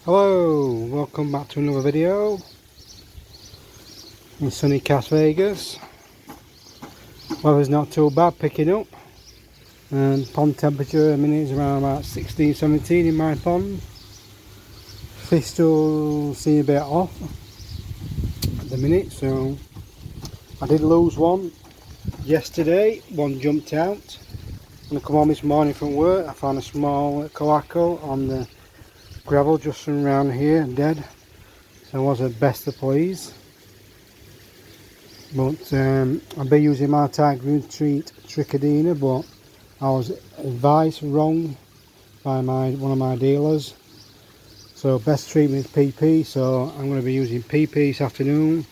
Hello, welcome back to another video in sunny Las Vegas. Weather's not too bad, picking up, and pond temperature at the minute is around about 16-17 in my pond. Fish still seem a bit off at the minute, so I did lose one yesterday. One jumped out. When I come home this morning from work, I found a small coaco on the gravel just around here, dead. So I wasn't best of pleased. But I've been using my Tiger treat Trichodina, but I was advised wrong by one of my dealers. So best treatment is PP, so I'm going to be using PP this afternoon,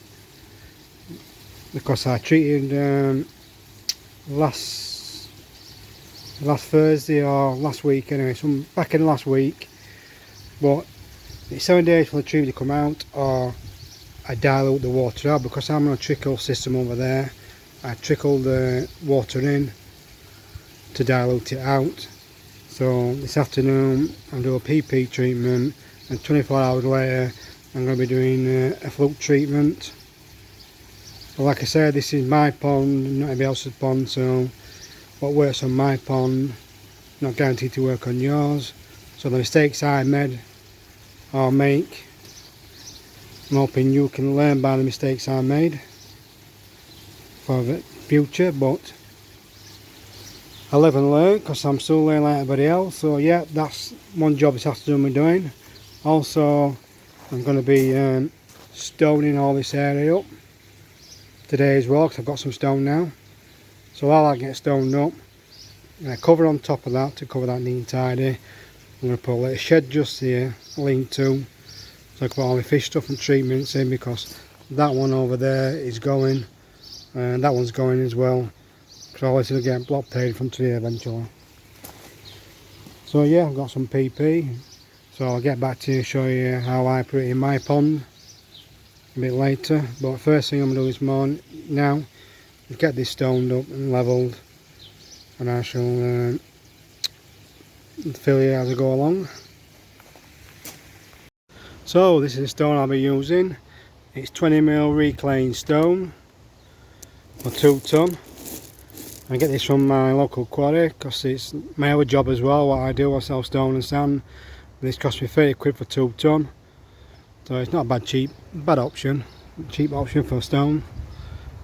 because I treated last Thursday or last week anyway, some back in last week. But it's 7 days for the treatment to come out, or I dilute the water out, because I'm on a trickle system over there. I trickle the water in to dilute it out. So this afternoon I'll do a PP treatment, and 24 hours later I'm going to be doing a fluke treatment. But like I said, this is my pond, not anybody else's pond, so what works on my pond not guaranteed to work on yours. So the mistakes I made or make, I'm hoping you can learn by the mistakes I made for the future. But I live and learn, because I'm still learning like everybody else. So yeah, that's one job this afternoon we're doing. Also, I'm going to be stoning all this area up today as well, because I've got some stone now. So while I get stoned up, I'm going to cover on top of that to cover that neat and tidy. I'm going to put a little shed just here, lean-to, so I can put all my fish stuff and treatments in, because that one over there is going, and that one's going as well, because all this will get block paid from today eventually. So yeah, I've got some PP, so I'll get back to you and show you how I put it in my pond a bit later. But first thing I'm going to do this morning now is get this stoned up and levelled, and I shall fill you as I go along. So this is the stone I'll be using. It's 20mm reclaimed stone for 2 ton. I get this from my local quarry, because it's my other job as well. What I do, I sell stone and sand. This cost me 30 quid for 2 ton. So it's not a bad option. Cheap option for stone.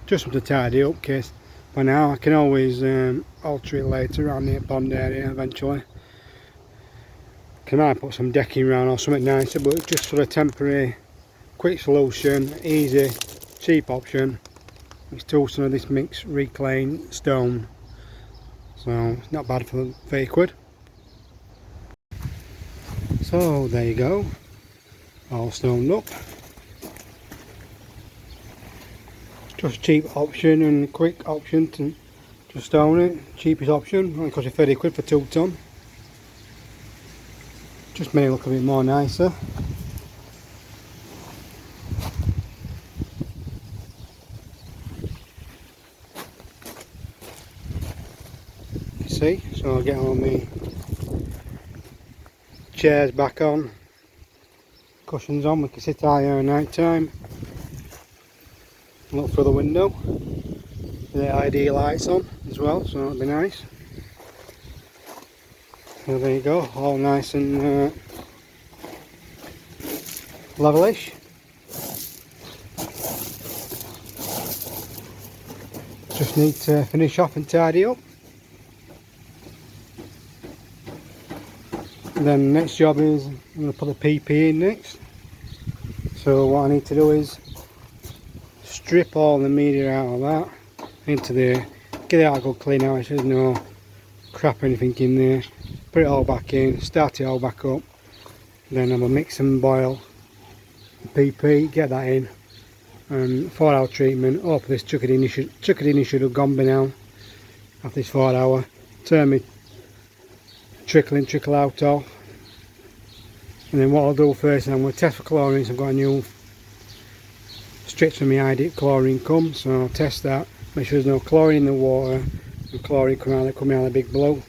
Just to tidy up, case for now I can always alter it later around the pond area eventually. Can I put some decking around or something nicer, but just for a temporary quick solution, easy, cheap option, it's 2 ton of this mixed reclaimed stone. So it's not bad for 30 quid. So there you go, all stoned up. It's just a cheap option and a quick option to stone it. Cheapest option, only cost you 30 quid for 2 ton. Just made it look a bit more nicer. You see, so I'll get all my chairs back on, cushions on, we can sit out here at night time, look through the window, with the ID lights on as well, so that'll be nice. So there you go, all nice and levelish. Just need to finish off and tidy up. And then the next job is I'm going to put the PP in next. So what I need to do is strip all the media out of that into there, get it all good clean out so there's no crap or anything in there, put it all back in, start it all back up, then I'm going to mix and boil PP, get that in, and 4 hour treatment. Hopefully this chuckadini should have gone by now after this 4 hour. Turn me trickle out off, and then what I'll do first, I'm going to test for chlorine. So I've got a new strips from my ID chlorine come, so I'll test that, make sure there's no chlorine in the water and chlorine coming out of the big blue,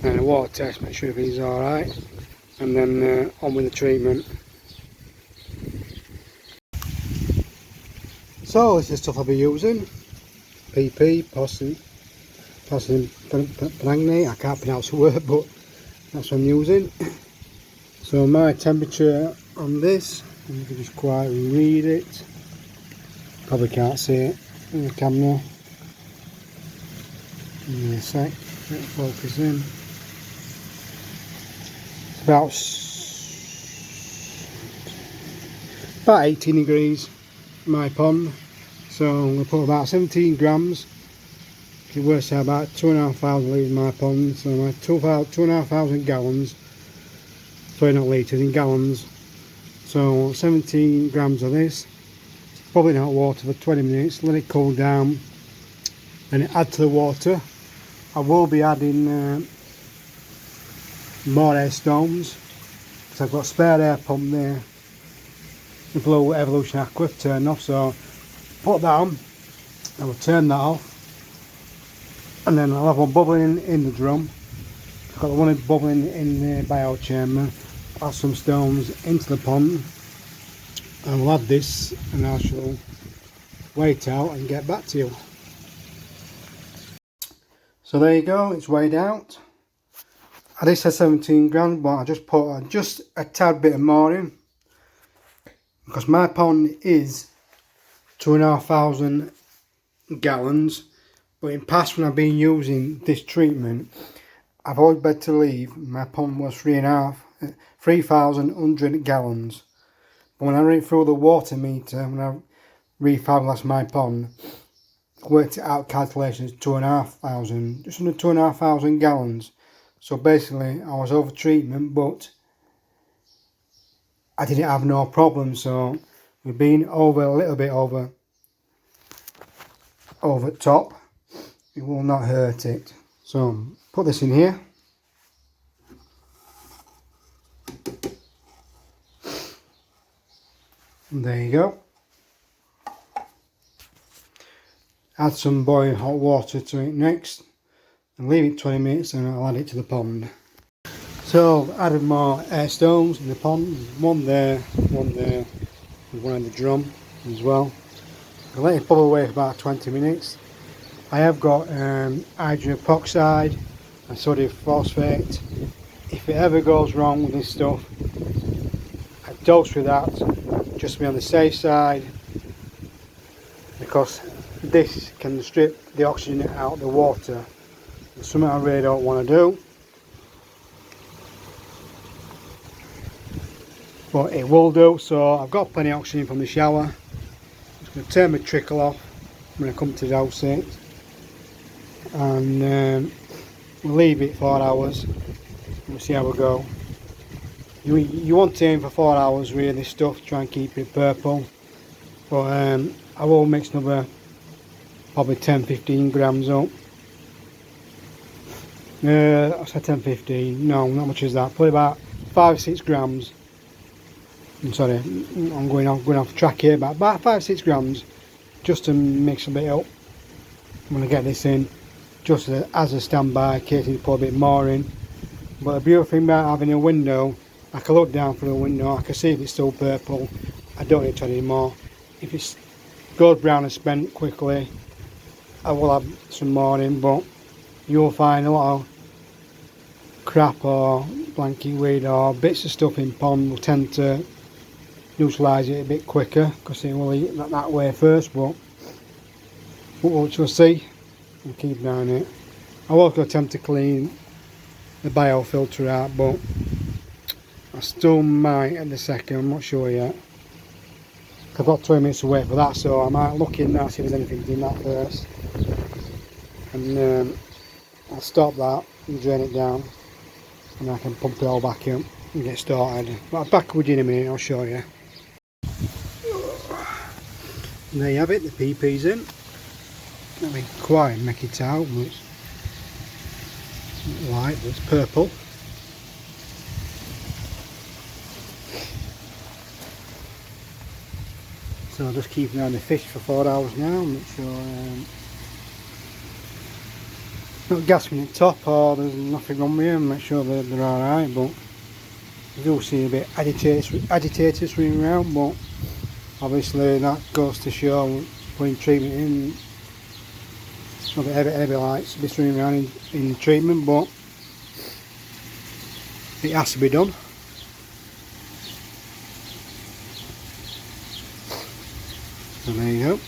and a water test, make sure everything's alright, and then on with the treatment. So this is the stuff I'll be using: PP, Poison Panagne, I can't pronounce the word, but that's what I'm using. So my temperature on this, you can just quietly read it, probably can't see it in the camera. Give me a sec, let it focus in. It's about 18 degrees in my pond, so I'm going to put about 17 grams. It works out about 2,500 litres in my pond, so my 2,500 gallons, sorry not litres, in gallons. So 17 grams of this, probably in hot water for 20 minutes, let it cool down, then add to the water. I will be adding more air stones, because I've got a spare air pump there, the Blue Evolution Aqua turned off, so put that on, I will turn that off, and then I'll have one bubbling in the drum. I've got the one bubbling in the biochamber. Add some stones into the pond, and we'll add this, and I shall wait out and get back to you. So there you go, it's weighed out. I did say 17 grams, but I just put just a tad bit more in, because my pond is 2,500 gallons, but in past when I've been using this treatment, I've always had to leave. My pond was 3,100 gallons, but when I ran through the water meter, when I refiberglassed my pond, worked it out calculations 2,500, just under 2,500 gallons. So basically I was over treatment, but I didn't have no problem. So we've been over a little bit over top, it will not hurt it. So put this in here, and there you go. Add some boiling hot water to it next, and leave it 20 minutes, and I'll add it to the pond. So I've added more air stones in the pond, one there, and one in the drum as well. I'll let it bubble away for about 20 minutes. I have got hydrogen peroxide and sodium phosphate. If it ever goes wrong with this stuff, I dose with that just to be on the safe side, because this can strip the oxygen out of the water. It's something I really don't want to do, but it will do. So I've got plenty of oxygen from the shower. I'm just going to turn my trickle off when I come to dose it, and we'll leave it 4 hours and we'll see how we go. You want to aim for 4 hours really, this stuff, try and keep it purple, but I will mix another probably 10-15 grams up. I said 10-15, no, not much as that, probably about 5-6 grams. I'm sorry, I'm going off track here, but about 5-6 grams just to mix a bit up. I'm going to get this in just as a standby in case you put a bit more in. But the beautiful thing about having a window, I can look down through the window, I can see if it's still purple. I don't need to add any more. If it goes brown and spent quickly, I will add some more in, but you'll find a lot of crap or blanket weed or bits of stuff in pond will tend to neutralise it a bit quicker, because it will eat that way first. But we'll see, we'll keep an eye on it. I will attempt to clean the biofilter out, but I still might at the second, I'm not sure yet. I've got 20 minutes to wait for that, so I might look in now, see if there's anything in that first. And I'll stop that and drain it down, and I can pump it all back up and get started. But I'll back with you in a minute, I'll show you. And there you have it, the PP's in. Let me quite make it out, but it's not light, but it's purple. So I'll just keep an eye on the fish for 4 hours now, make sure not gasping at top or there's nothing wrong with them, make sure they're alright, but I do see a bit agitated swimming around, but obviously that goes to show putting treatment in. Not that everybody likes to be swimming around in treatment, but it has to be done. So there you go.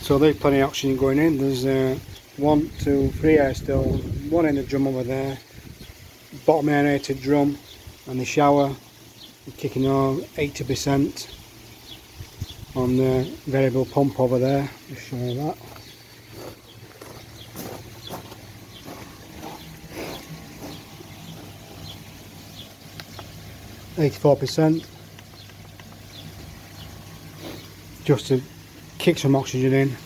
So there's plenty of oxygen going in. There's 1, 2, 3 air stills, one in the drum over there, bottom aerated drum, and the shower kicking on 80% on the variable pump over there. Just show you that. %, just to kick some oxygen in.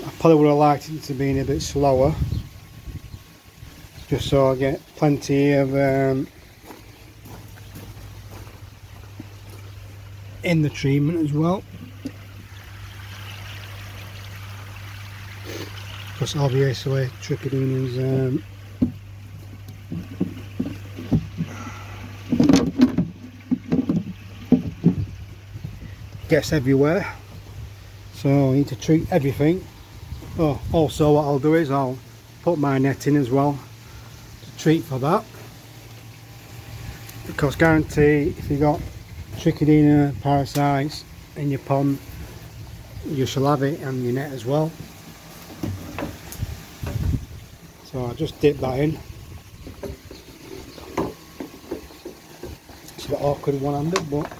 I probably would have liked it to be a bit slower, just so I get plenty of in the treatment as well, because obviously Trichidina's gets everywhere, so I need to treat everything. Oh, also what I'll do is I'll put my net in as well to treat for that, because guarantee if you got Trichidina parasites in your pond, you shall have it on your net as well. So I just dip that in. It's a bit awkward one-handed, but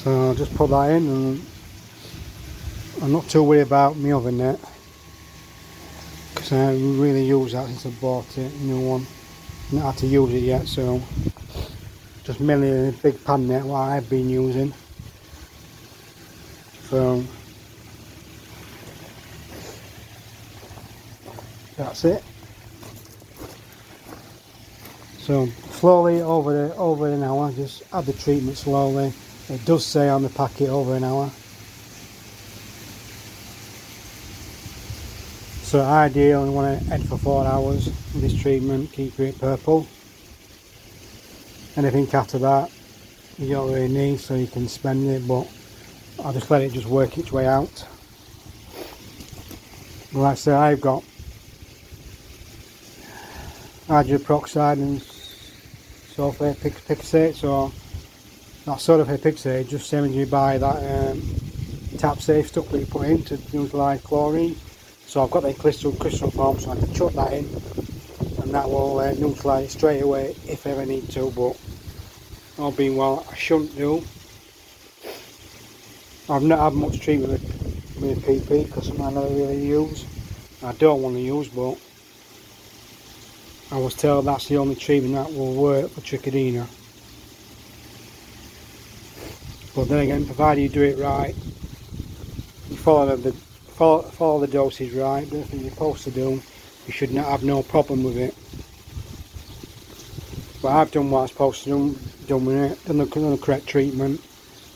so I'll just put that in, and I'm not too worried about my other net, because I haven't really used that since I bought it, new one. Not had to use it yet, so just mainly a big pan net what I've been using. So that's it. So slowly over an hour, just add the treatment slowly. It does say on the packet over an hour. So ideally you want to head for 4 hours with this treatment, keep it purple. Anything after that you don't really need, so you can spend it, but I'll just let it just work its way out. Like I say, I've got hydrogen peroxide and sulfate pixate, so that sodium pixate just same as you buy that tap safe stuff that you put in to neutralise chlorine. So I've got that crystal form, so I can chuck that in, and that will neutralise it straight away if I ever need to, but all being well I shouldn't do. I've not had much treatment with PP because I never really use. I don't want to use, but I was told that's the only treatment that will work for Trichidina. But then again, provided you do it right, you follow the dosage right, do everything you're supposed to do, you should not have no problem with it. But I've done what I'm supposed to do with it, done the correct treatment,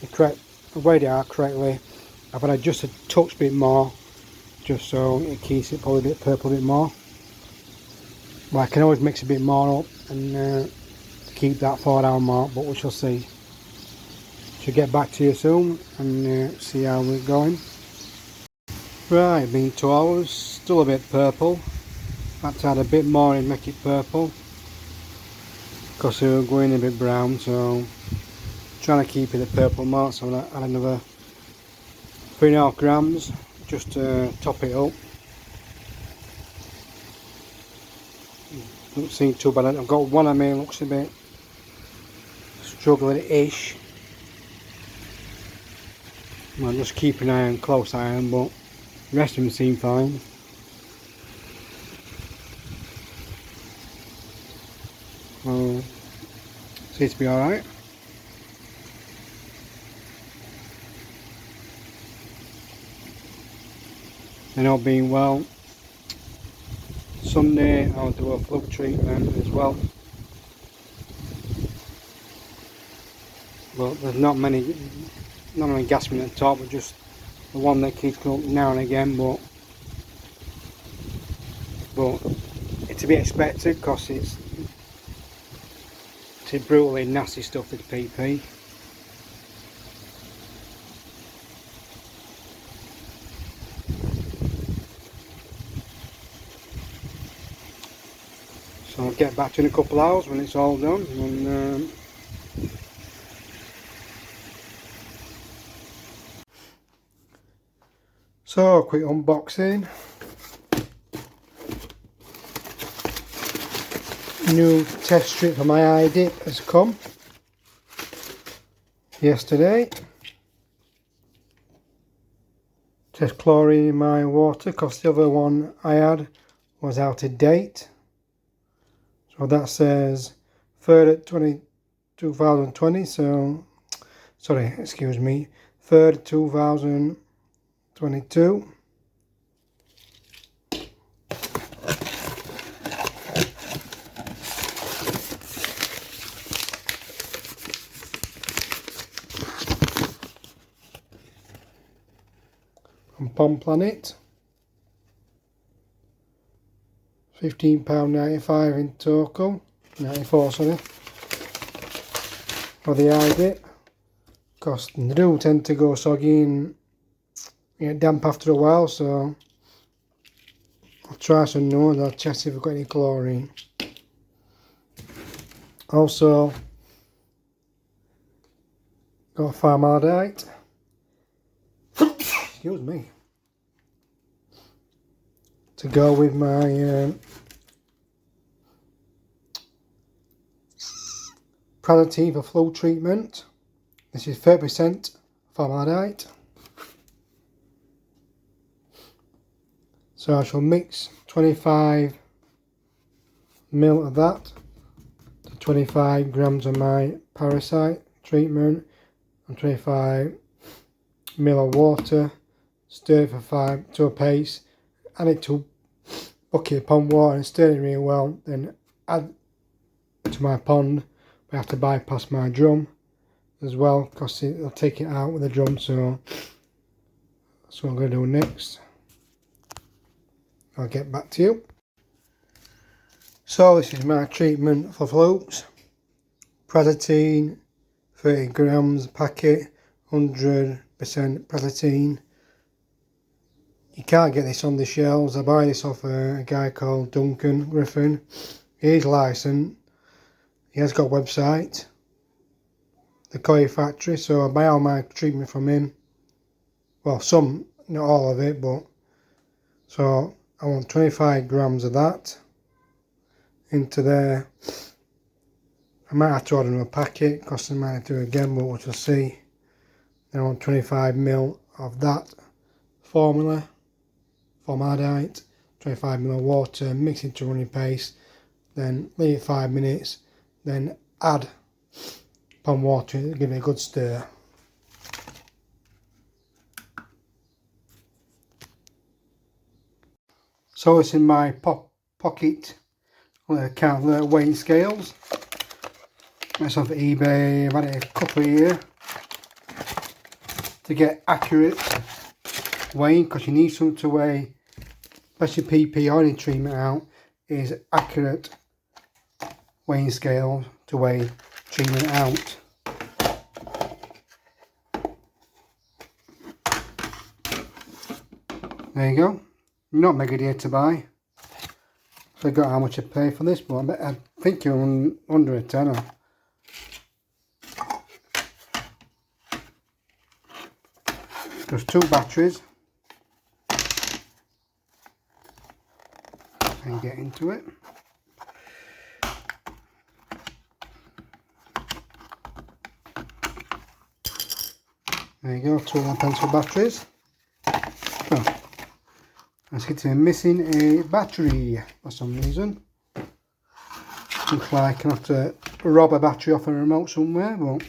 I've weighed it out correctly. I've had just a touch bit more, just so it keeps it probably a bit purple a bit more. But I can always mix a bit more up and keep that 4 hour mark, but we shall see. Should get back to you soon and see how we're going. Right, been 2 hours, still a bit purple. Had to add a bit more and make it purple because they were going a bit brown, so trying to keep it a purple mark. So I'm going to add another 3.5 grams just to top it up. Doesn't seem too bad. I've got one I mean looks a bit struggling-ish. I'll just keep an eye on, close eye on, but the rest of them seem fine. Well, seems to be alright. They're not being well. Sunday I'll do a flood treatment as well. But there's not many gasmen at the top, but just the one that keeps coming up now and again, but it's to be expected because it's brutally nasty stuff with PP. So I'll get back to you in a couple of hours when it's all done, and so quick unboxing. New test strip for my iDip has come yesterday. Test chlorine in my water because the other one I had was out of date. So that says 3rd at 2020, so sorry, excuse me, 3rd 2022. From Pond Planet. £15.95 in total, 94 sorry, for the iDip, because they do tend to go soggy and get damp after a while, so I'll try some new and I'll check if we've got any chlorine. Also got formaldehyde, excuse me, to go with my Pradotine for flow treatment. This is 30% formaldehyde. So I shall mix 25 ml of that to 25 grams of my parasite treatment and 25 ml of water, stir it for 5 to a paste, add it to a bucket of pond water and stir it really well, then add to my pond. I have to bypass my drum as well because it'll take it out with the drum, so that's what I'm going to do next. I'll get back to you. So this is my treatment for flukes. Pradotine, 30 grams packet, 100% Pradotine. You can't get this on the shelves. I buy this off a guy called Duncan Griffin. He's licensed. He has got a website, the Koi Factory, so I buy all my treatment from him. Well, some, not all of it, but so I want 25 grams of that into there. I might have to order another packet because I might have to do it again, but we'll just see. Then I want 25 ml of that formaldehyde, 25 ml of water, mix it to running paste, then leave it 5 minutes, then add pond water, give it a good stir. So it's in my pocket count weighing scales. It's off eBay. I've had it a couple of years to get accurate weighing, because you need something to weigh, especially PP or any treatment out, is accurate weighing scale to weigh treatment out. There you go. Not mega dear to buy. Forgot how much I paid for this, but I think you're under a tenner. There's 2 batteries. And get into it. There you go, 2 pencil batteries. Oh, I seem to be missing a battery for some reason. Looks like I have to rob a battery off a remote somewhere, but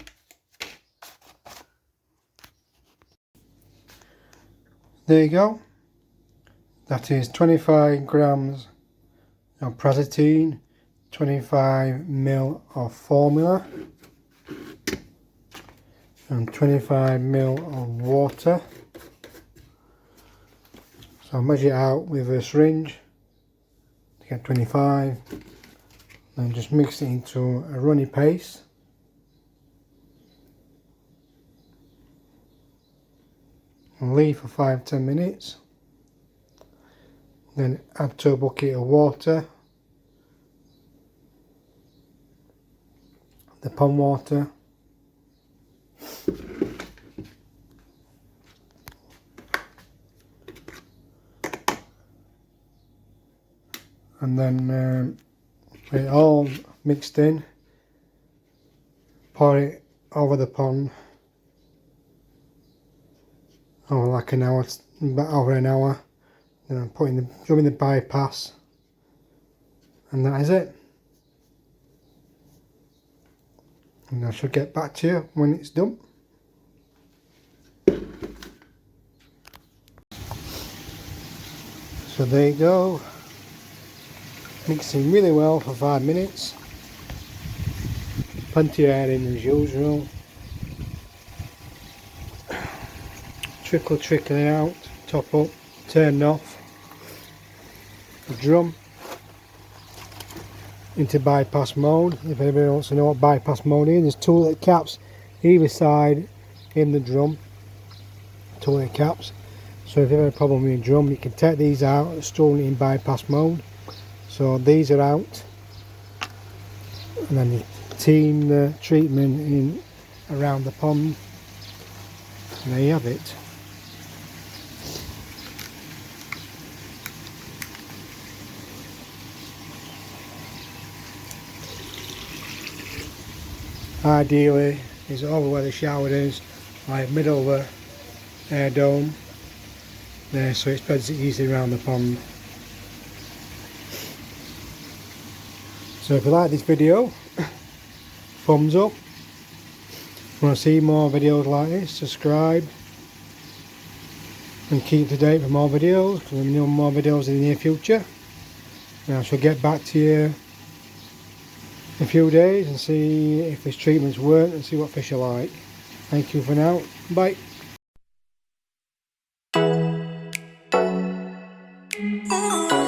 there you go. That is 25 grams of Prazitine, 25 ml of formula, and 25 ml of water. So I'll measure it out with a syringe to get 25, and just mix it into a runny paste. And leave for 5-10 minutes. Then add to a bucket of water, the pond water, and then with it all mixed in, pour it over the pond over like an hour, about over an hour. Then I'm putting the drum in the bypass, and that is it. And I should get back to you when it's done. So there you go, mixing really well for 5 minutes. Plenty of air in as usual. Trickling out, top up, turned off. The drum into bypass mode. If anybody wants to know what bypass mode is, there's 2 little caps either side in the drum. 2 little caps. So if you have a problem with your drum, you can take these out and store it in bypass mode. So these are out, and then you team the treatment in around the pond, and there you have it. Ideally is over where the shower is, like middle of the air dome there, so it spreads it easily around the pond. So if you like this video, thumbs up. If you want to see more videos like this, subscribe and keep to date with more videos, because we'll be doing more videos in the near future. And I shall get back to you in a few days and see if this treatment's worked and see what fish are like. Thank you for now. Bye. Ooh.